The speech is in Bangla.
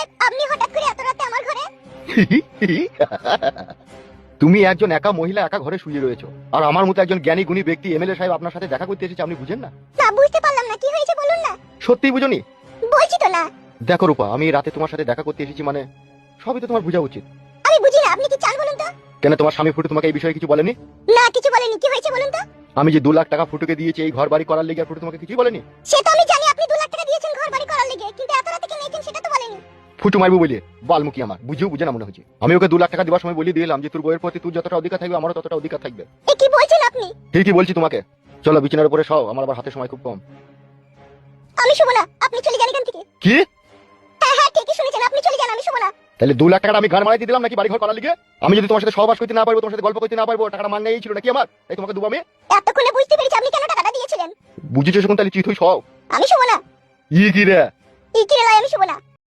সাহেব, আপনি হঠাৎ করে এত রাতে আমার ঘরে? তুমি একজন একা মহিলা একা ঘরে শুয়ে রয়েছো, আর আমার মতো একজন জ্ঞানী গুণী ব্যক্তি এমএলএ সাহেব আপনার সাথে দেখা করতে এসেছে, আপনি বুঝেন না? না, বুঝতে পারলাম না, কি হয়েছে বলুন না। সত্যিই বুঝোনি? বলছি তো না। দেখো রূপা, আমি রাতে তোমার সাথে দেখা করতে এসেছি মানে সবই তো তোমার বোঝা উচিত। আমি বুঝি না, আপনি কি চান বলুন তো? কেন, তোমার স্বামী ফুটু তোমাকে এই বিষয়ে কিছু বলেনি? না, কিছু বলেনি। কি হয়েছে বলুন তো? আমি যে 2 লাখ টাকা ফুটুকে দিয়েছি এই ঘর বাড়ি করার লেগে, ফুটু তোমাকে কিছুই বলেনি? সে তো আমি জানি, আপনি 2 লাখ টাকা দিয়েছেন ঘর বাড়ি করার লেগে, কিন্তু এত রাতে কেন এসেছেন সেটা তো বলেনি। ফুটু মারবো বলে বালমুখী আমার বুঝেও বুঝে না মনে হচ্ছে। আমি ওকে 2 লাখ টাকা দেওয়ার সময় বলে দিলাম যে তোর বইয়ের প্রতি তুই যতটা অধিকার থাকবে আমারও ততটা অধিকার থাকবে। এ কি বলছেন আপনি? ঠিকই বলছি তোমাকে। চলো বিছানার উপরে সও, আমার আবার হাতে সময় খুব কম। আমি শুভ না, আপনি চলে যান এখান থেকে। কি? হ্যাঁ হ্যাঁ, ঠিকই শুনেছেন, আপনি চলে যান, আমি শুভ না। তাহলে 2 লাখ টাকাটা আমি গান মারাই দিলাম নাকি বাড়ি ঘর করার লিগে? আমি যদি তোমার সাথে সহবাস করতে না পারবো, তোমার সাথে গল্প করতে না পারবো, টাকাটা মান নেই ছিল নাকি আমার? এই তোমাকে দেবো আমি? এতক্ষণে বুঝতে পেরেছি আপনি কেন টাকাটা দিয়েছিলেন। বুঝেছো? এখন তাহলে চিত হই সও। আমি শুভ না। ই কি রে? ই কি রে, আমি শুভ না।